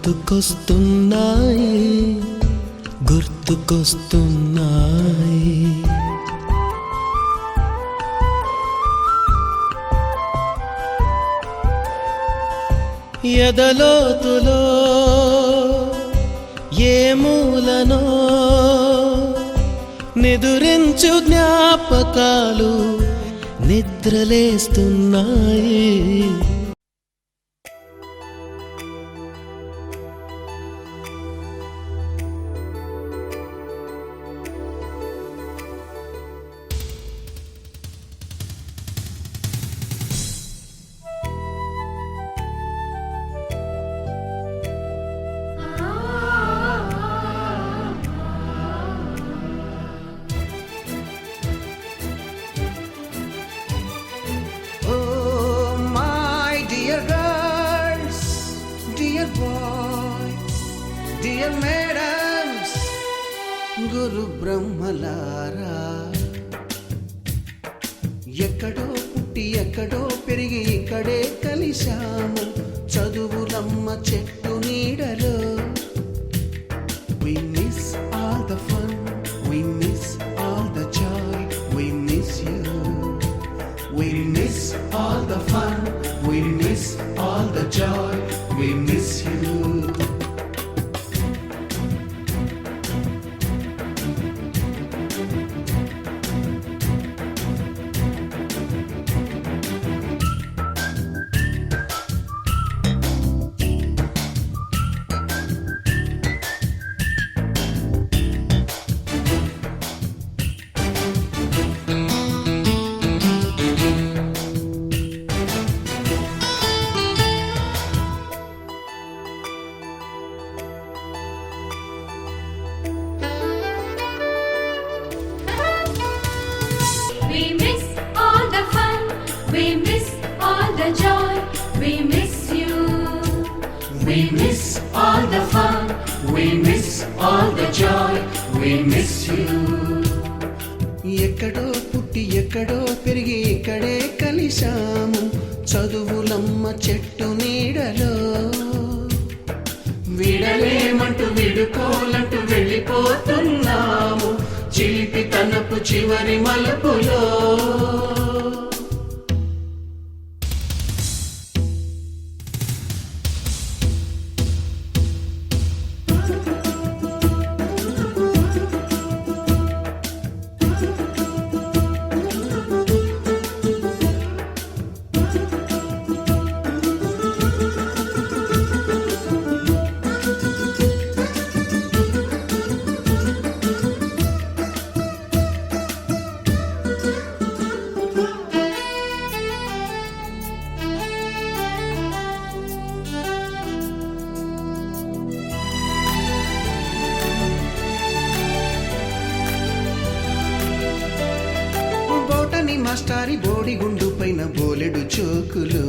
గుర్తుకొస్తున్నాయి గుర్తుకొస్తున్నాయి ఎదలోతులో ఏ మూలనో నిదురించు జ్ఞాపకాలు నిద్రలేస్తున్నాయి Dear madams, గురు బ్రహ్మలారా, ఎక్కడో పుట్టి ఎక్కడో పెరిగి ఇక్కడే కలిశాము చదువులమ్మ చెట్టు నీడలో. We miss all the fun, we miss all the joy, we miss you. We miss all the fun, we miss all the joy, we miss you. We miss all the fun, we miss all the joy, we miss you. We miss all the fun, we miss all the joy, we miss you. ఎక్కడో పుట్టి ఎక్కడో పెరిగి ఇక్కడే కలిశాము చదువులమ్మ చెట్టు నీడలో. విడలేమంటూ విడుకోలంటూ వెళ్ళిపోతున్నాము చిలిపి తనపు చివరి మలుపులో. మాస్టారి బోడిగుండు పైన బోలెడు చోకులు,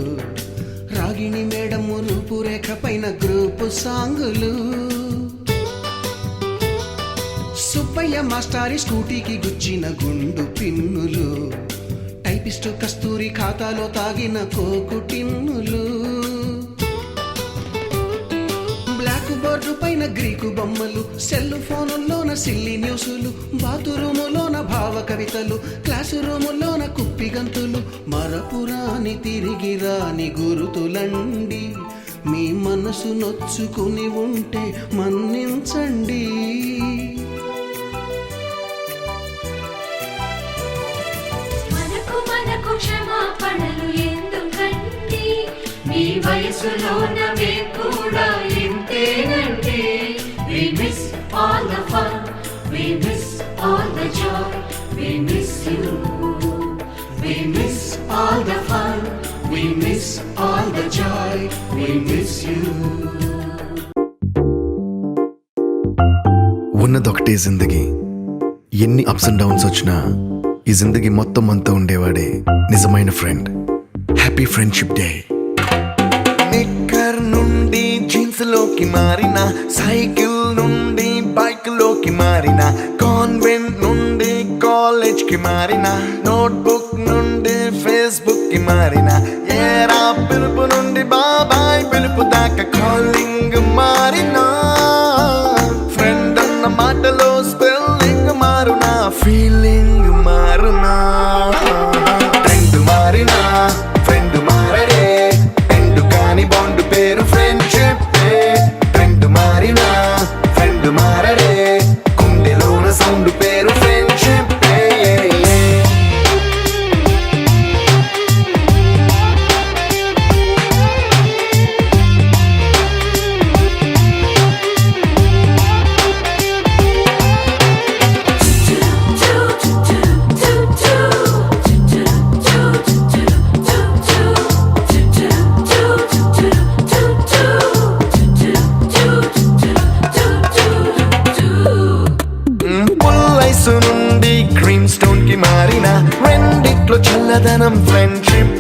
రాగిణి మేడము రూపురేఖ పైన గ్రూపు సాంగులు, సుబ్బయ్య మాస్టారి స్కూటీకి గుచ్చిన గుండు పిన్నులు, టైపిస్టు కస్తూరి ఖాతాలో తాగిన కోకు టిన్నులు, బ్లాక్ బోర్డు పైన గ్రీకు బొమ్మలు, సెల్ ఫోనుల్లోన సిల్లి న్యూసులు, బాతురూములోన భావ కవితలు, క్లాసు రూములోన కుప్పిగంతులు, మరపురాని తిరిగి రాని గురుతులండి. మీ మనసు నొచ్చుకుని ఉంటే మన్నించండి. మనకు క్షమాపణలు ఎందుకండి, మీ వయసులోన మేము కూడా ఇంతేనండి. We miss all the fun, we miss all the joy, we miss you. We miss all the fun, we miss all the joy, we miss you. ఉన్నదొకటే జిందగీ, ఎన్ని అప్స్ అండ్ డౌన్స్ వచ్చినా ఈ జిందగీ మొత్తం అంతా ఉండేవాడే నిజమైన friend. Happy friendship day. Knicker నుండి jeans లోకి మారిన, సైకిల్ నుండి బైక్ లోకి మారిన, కాన్వెంట్ నుండి కాలేజ్ కి మారిన, నోట్బుక్ నుండి ఫేస్బుక్ కి మారిన, ఏరా పిలుపు నుండి బాబాయ్ పిలుపు దాకా కాలింగ్ మారి పుల్ ఐస్ నుండి క్రీమ్ స్టోన్ కి మారిన రెండిట్లో చల్లదనం ఫ్రెండ్షిప్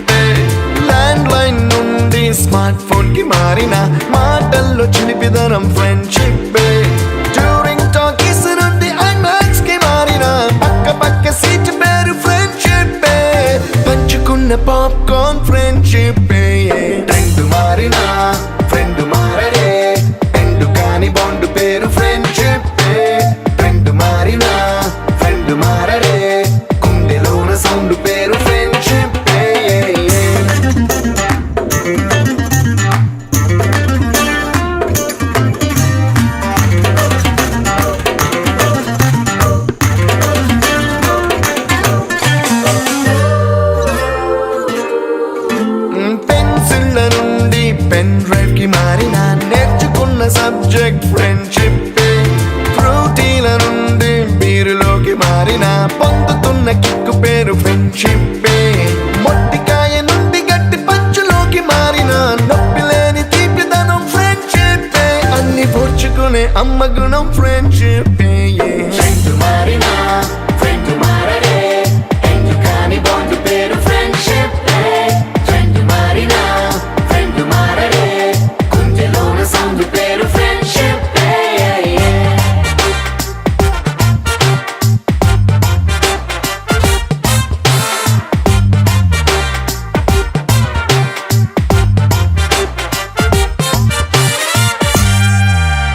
ల్యాండ్ లైన్ నుండి స్మార్ట్ ఫోన్ కి మారిన మాటల్లో చిలిపిదనం ఫ్రెండ్షిప్ డ్యూరింగ్ టాకీస్ నుండి ఐమాక్స్ కి మారిన పక్క పక్క సీట్ పేరు ఫ్రెండ్షిప్ పంచుకున్న పాప్కార్న్ ఫ్రెండ్షిప్ ట్రెండ్ మారిన ఫ్రెండ్ మారడే ఎండు కాని బాండ్ పేరు ఫ్రెండ్షిప్ ట్రెండ్ మారిన ఫ్రెండ్ మారడే గుండెలోన సౌండ్ పేరు ఫ్రెండ్షిప్ పెన్సిళ్ళ నుండి పెన్ డ్రైవ్ కి మారిన నేర్చుకున్న సబ్జెక్ట్ ఫ్రెండ్షిప్ ఫ్రూటీల నుండి బీరులోకి మారిన పొందుతున్న కిక్కు పేరు ఫ్రెండ్షిప్ మొట్టికాయ నుండి గట్టి పంచులోకి మారిన నొప్పి లేని తీపిదనం ఫ్రెండ్షిప్ అన్ని పోర్చుకునే అమ్మ గుణం ఫ్రెండ్షిప్ ఫ్రెండ్ మారినా